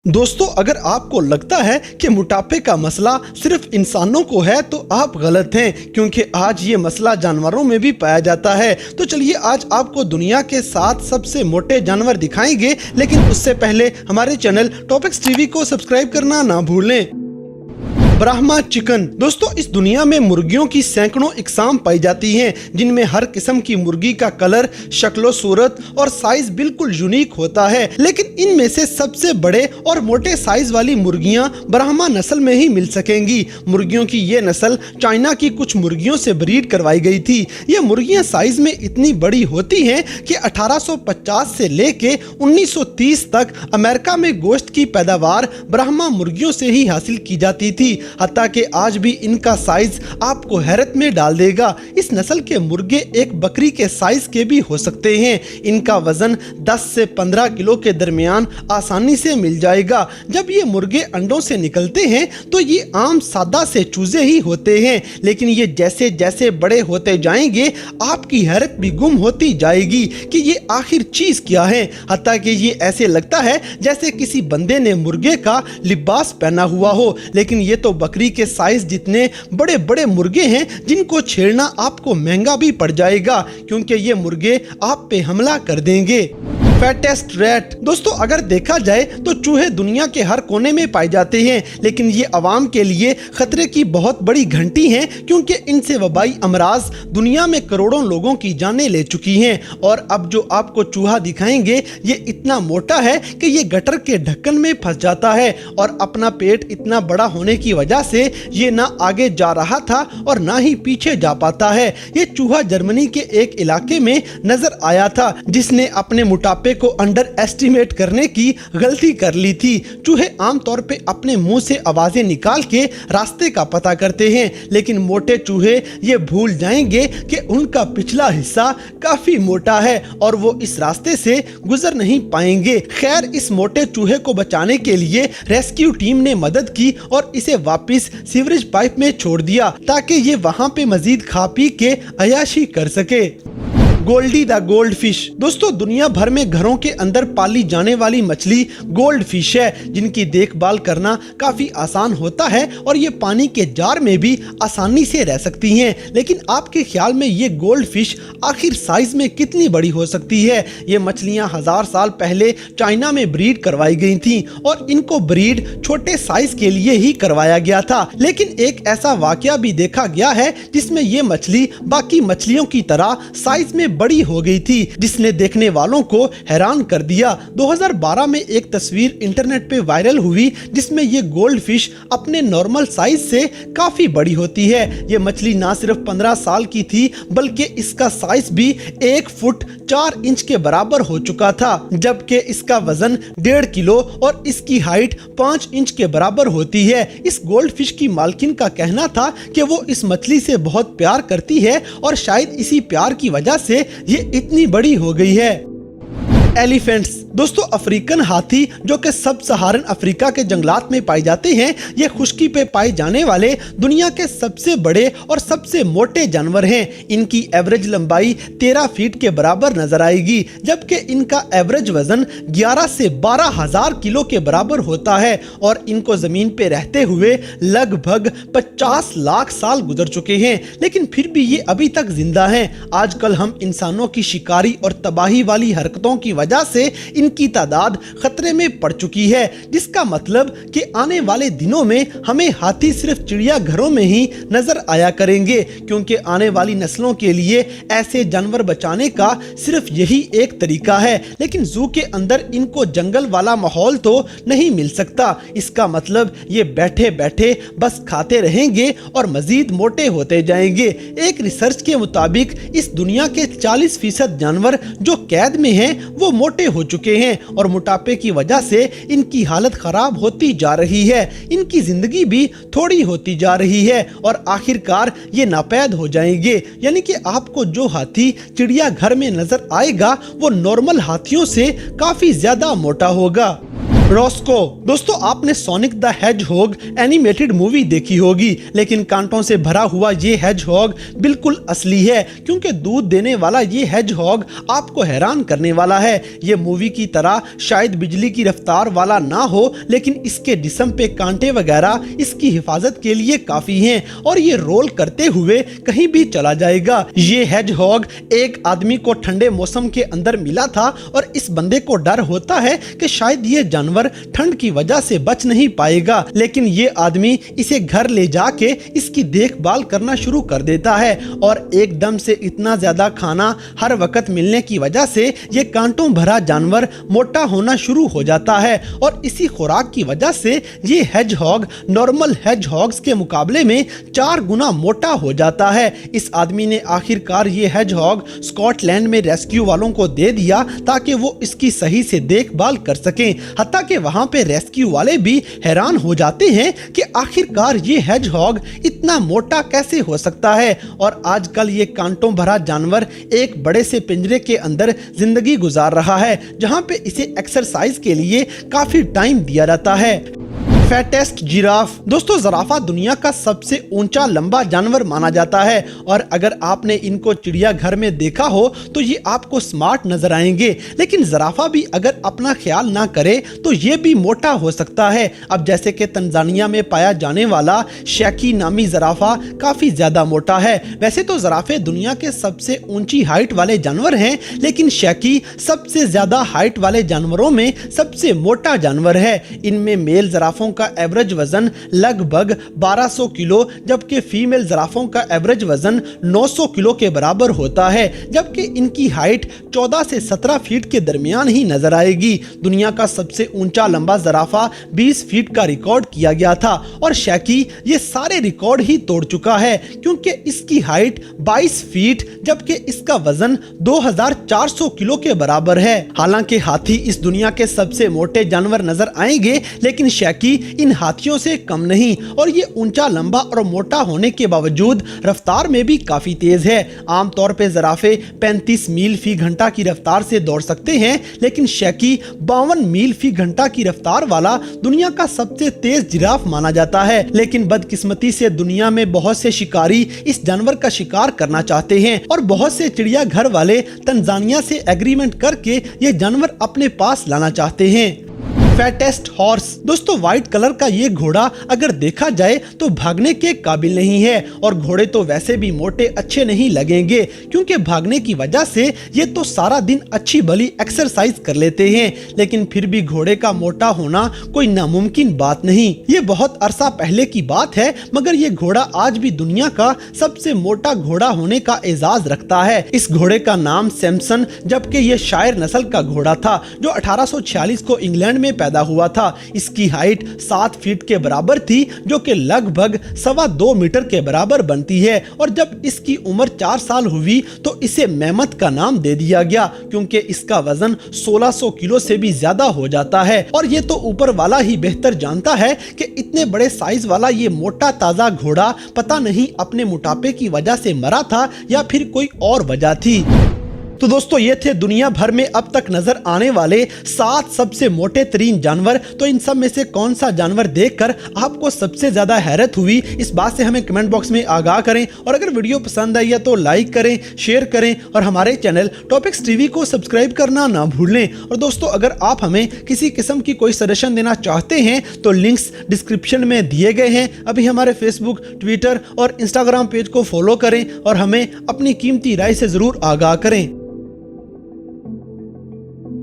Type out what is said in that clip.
दोस्तों, अगर आपको लगता है कि मोटापे का मसला सिर्फ इंसानों को है तो आप गलत हैं, क्योंकि आज ये मसला जानवरों में भी पाया जाता है। तो चलिए आज आपको दुनिया के 7 सबसे मोटे जानवर दिखाएंगे, लेकिन उससे पहले हमारे चैनल टॉपिक्स टीवी को सब्सक्राइब करना ना भूलें। ब्राह्मा चिकन। दोस्तों, इस दुनिया में मुर्गियों की सैकड़ों इकसाम पाई जाती हैं, जिनमें हर किस्म की मुर्गी का कलर, शक्लो सूरत और साइज बिल्कुल यूनिक होता है। लेकिन इनमें से सबसे बड़े और मोटे साइज वाली मुर्गियां ब्राह्मा नस्ल में ही मिल सकेंगी। मुर्गियों की ये नस्ल चाइना की कुछ मुर्गियों से ब्रीड करवाई गई थी। ये मुर्गियां साइज में इतनी बड़ी होती हैं कि 1850 से लेके 1930 तक अमेरिका में गोश्त की पैदावार ब्राह्मा मुर्गियों से ही हासिल की जाती थी। हत्ता कि आज भी इनका साइज आपको हैरत में डाल देगा। इस नस्ल के मुर्गे एक बकरी के साइज के भी हो सकते हैं। इनका वजन 10 से 15 किलो के दरमियान आसानी से मिल जाएगा। जब ये मुर्गे अंडों से निकलते हैं तो ये आम सादा से चूजे ही होते हैं, लेकिन ये जैसे जैसे बड़े होते जाएंगे आपकी हैरत भी गुम होती जाएगी कि ये आखिर चीज क्या है। हत्ता कि ये ऐसे लगता है जैसे किसी बंदे ने मुर्गे का लिबास पहना हुआ हो। लेकिन ये तो बकरी के साइज जितने बड़े बड़े मुर्गे हैं, जिनको छेड़ना आपको महंगा भी पड़ जाएगा, क्योंकि ये मुर्गे आप पे हमला कर देंगे। Fattest rat. दोस्तों, अगर देखा जाए तो चूहे दुनिया के हर कोने में पाए जाते हैं, लेकिन ये अवाम के लिए खतरे की बहुत बड़ी घंटी हैं, क्योंकि इनसे वबाई अमराज दुनिया में करोड़ों लोगों की जानें ले चुकी हैं। और अब जो आपको चूहा दिखाएंगे ये इतना मोटा है कि ये गटर के ढक्कन में फंस जाता है, और अपना पेट इतना बड़ा होने की वजह से ये ना आगे जा रहा था और ना ही पीछे जा पाता है। ये चूहा जर्मनी के एक इलाके में नजर आया था, जिसने अपने मोटापे को अंडर एस्टिमेट करने की गलती कर ली थी। चूहे आमतौर पे अपने मुंह से आवाजें निकाल के रास्ते का पता करते हैं, लेकिन मोटे चूहे ये भूल जाएंगे कि उनका पिछला हिस्सा काफी मोटा है और वो इस रास्ते से गुजर नहीं पाएंगे। खैर, इस मोटे चूहे को बचाने के लिए रेस्क्यू टीम ने मदद की और इसे वापस सीवरेज पाइप में छोड़ दिया, ताकि ये वहां पे मजीद खा पी के अयाशी कर सके। Goldie the goldfish. दोस्तों, दुनिया भर में घरों के अंदर पाली जाने वाली मछली गोल्ड फिश है, जिनकी देखभाल करना काफी आसान होता है और ये पानी के जार में भी आसानी से रह सकती हैं। लेकिन आपके ख्याल में ये गोल्ड फिश आखिर साइज में कितनी बड़ी हो सकती है? ये मछलियां 1000 साल पहले चाइना में ब्रीड करवाई गई थी और इनको ब्रीड छोटे साइज के लिए ही करवाया गया था। लेकिन एक ऐसा वाकया भी देखा गया है जिसमें ये मछली बाकी मछलियों की तरह साइज में बड़ी हो गई थी, जिसने देखने वालों को हैरान कर दिया। 2012 में एक तस्वीर इंटरनेट पे वायरल हुई, जिसमें ये गोल्ड फिश अपने नॉर्मल साइज से काफी बड़ी होती है। ये मछली ना सिर्फ 15 साल की थी, बल्कि इसका साइज भी 1 फुट 4 इंच के बराबर हो चुका था, जबकि इसका वजन 1.5 किलो और इसकी हाइट 5 इंच के बराबर होती है। इस गोल्ड फिश की मालकिन का कहना था कि वो इस मछली से बहुत प्यार करती है और शायद इसी प्यार की वजह से ये इतनी बड़ी हो गई है। एलिफेंट्स। दोस्तों, अफ्रीकन हाथी जो कि सब सहारन अफ्रीका के जंगलात में पाए जाते हैं, ये खुश्की पे पाए जाने वाले दुनिया के सबसे बड़े और सबसे मोटे जानवर हैं। इनकी एवरेज लंबाई 13 फीट के बराबर नजर आएगी, जबकि इनका एवरेज वजन 11 से 12 हजार किलो के बराबर होता है और इनको जमीन पे रहते हुए लगभग 50 लाख साल गुजर चुके हैं, लेकिन फिर भी ये अभी तक जिंदा हैं। आजकल हम इंसानों की शिकारी और तबाही वाली हरकतों की वजह से इनकी तादाद खतरे में पड़ चुकी है, जिसका मतलब कि आने वाले दिनों में हमें हाथी सिर्फ चिड़ियाघरों में ही नजर आया करेंगे, क्योंकि आने वाली नस्लों के लिए ऐसे जानवर बचाने का सिर्फ यही एक तरीका है। लेकिन जू के अंदर इनको जंगल वाला माहौल तो नहीं मिल सकता। इसका मतलब ये बैठे बैठे बस खाते रहेंगे और मजीद मोटे होते जाएंगे। एक रिसर्च के मुताबिक इस दुनिया के 40% जानवर जो कैद में हैं वो मोटे हो चुके हैं और मोटापे की वजह से इनकी हालत खराब होती जा रही है। इनकी जिंदगी भी थोड़ी होती जा रही है और आखिरकार ये नापैद हो जाएंगे। यानी कि आपको जो हाथी चिड़ियाघर में नजर आएगा वो नॉर्मल हाथियों से काफी ज्यादा मोटा होगा। रॉस्को। दोस्तों आपने sonic the hedgehog animated movie देखी होगी, लेकिन कांटों से भरा हुआ ये हेजहॉग बिल्कुल असली है, क्योंकि दूध देने वाला ये हेजहॉग आपको हैरान करने वाला है। ये मूवी की तरह शायद बिजली की रफ्तार वाला ना हो, लेकिन इसके जिस्म पे कांटे वगैरह इसकी हिफाजत के लिए काफी हैं और ये रोल करते हुए कहीं भी चला जाएगा। ये हेजहॉग एक आदमी को ठंडे मौसम के अंदर मिला था और इस बंदे को डर होता है कि शायद ये जानवर ठंड की वजह से बच नहीं पाएगा, लेकिन ये आदमी इसे घर ले जाके इसकी देखभाल करना शुरू कर देता है और एकदम से इतना ज्यादा खाना हर वक्त मिलने की वजह से ये कांटों भरा जानवर मोटा होना शुरू हो जाता है और इसी खुराक की वजह से ये हेजहॉग नॉर्मल हेजहॉग्स के मुकाबले में 4 गुना मोटा हो जाता है। इस आदमी ने आखिरकार ये हेजहॉग स्कॉटलैंड में रेस्क्यू वालों को दे दिया ताकि वो इसकी सही से देखभाल कर सकें। हत्ता कि वहां पे रेस्क्यू वाले भी हैरान हो जाते हैं कि आखिरकार ये हेजहॉग इतना मोटा कैसे हो सकता है। और आजकल ये कांटों भरा जानवर एक बड़े से पिंजरे के अंदर जिंदगी गुजार रहा है, जहां पे इसे एक्सरसाइज के लिए काफी टाइम दिया जाता है। Fattest giraffe. दोस्तों ज़राफ़ा दुनिया का सबसे ऊंचा लंबा जानवर माना जाता है और अगर आपने इनको चिड़ियाघर में देखा हो तो ये आपको स्मार्ट नजर आएंगे, लेकिन ज़राफ़ा भी अगर अपना ख्याल ना करे तो ये भी मोटा हो सकता है। अब जैसे कि तंजानिया में पाया जाने वाला शैकी नामी ज़राफ़ा काफ़ी ज़्यादा मोटा है। वैसे तो ज़राफ़े दुनिया के सबसे ऊंची हाइट वाले जानवर हैं, लेकिन शैकी सबसे ज़्यादा हाइट वाले जानवरों में सबसे मोटा जानवर है। इनमें मेल ज़राफ़ों का एवरेज वजन लगभग 1200 किलो, जबकि फीमेल ज़राफ़ों का एवरेज वजन 900 किलो के बराबर होता है, जबकि इनकी हाइट 14 से 17 फीट के दरमियान ही नजर आएगी। दुनिया का सबसे ऊंचा लंबा ज़राफ़ा 20 फीट का रिकॉर्ड किया गया था और शैकी ये सारे रिकॉर्ड ही तोड़ चुका है, क्योंकि इसकी हाइट 22 फीट जबकि इसका वजन 2400 किलो के बराबर है। हालांकि हाथी इस दुनिया के सबसे मोटे जानवर नजर आएंगे, लेकिन शैकी इन हाथियों से कम नहीं और ये ऊंचा लंबा और मोटा होने के बावजूद रफ्तार में भी काफी तेज है। आमतौर पे ज़राफ़े 35 मील फी घंटा की रफ्तार से दौड़ सकते हैं, लेकिन शैकी 52 मील फी घंटा की रफ्तार वाला दुनिया का सबसे तेज जिराफ माना जाता है। लेकिन बदकिस्मती से दुनिया में बहुत से शिकारी इस जानवर का शिकार करना चाहते हैं और बहुत से चिड़ियाघर वाले तंजानिया से एग्रीमेंट करके ये जानवर अपने पास लाना चाहते हैं। Fattest horse. दोस्तों व्हाइट कलर का ये घोड़ा अगर देखा जाए तो भागने के काबिल नहीं है और घोड़े तो वैसे भी मोटे अच्छे नहीं लगेंगे, क्योंकि भागने की वजह से ये तो सारा दिन अच्छी भली एक्सरसाइज कर लेते हैं, लेकिन फिर भी घोड़े का मोटा होना कोई नामुमकिन बात नहीं। ये बहुत अरसा पहले की बात है, मगर ये घोड़ा आज भी दुनिया का सबसे मोटा घोड़ा होने का एजाज रखता है। इस घोड़े का नाम सैमसन, जबकि ये शायर नस्ल का घोड़ा था जो 1846 को इंग्लैंड में पैदा हुआ था। इसकी हाइट 7 फीट के बराबर थी, जो कि लगभग 2.25 मीटर के बराबर बनती है और जब इसकी उम्र 4 साल हुई तो इसे मेमथ का नाम दे दिया गया, क्योंकि इसका वजन 1600 किलो से भी ज्यादा हो जाता है। और ये तो ऊपर वाला ही बेहतर जानता है कि इतने बड़े साइज वाला ये मोटा ताजा घोड़ा पता नहीं अपने मोटापे की वजह से मरा था या फिर कोई और वजह थी। तो दोस्तों ये थे दुनिया भर में अब तक नजर आने वाले 7 सबसे मोटे तरीन जानवर। तो इन सब में से कौन सा जानवर देखकर आपको सबसे ज्यादा हैरत हुई, इस बात से हमें कमेंट बॉक्स में आगाह करें। और अगर वीडियो पसंद आई है तो लाइक करें, शेयर करें और हमारे चैनल टॉपिक्स टीवी को सब्सक्राइब करना ना भूलें। और दोस्तों अगर आप हमें किसी किस्म की कोई सजेशन देना चाहते हैं तो लिंक्स डिस्क्रिप्शन में दिए गए हैं। अभी हमारे फेसबुक, ट्विटर और इंस्टाग्राम पेज को फॉलो करें और हमें अपनी कीमती राय से जरूर आगाह करें।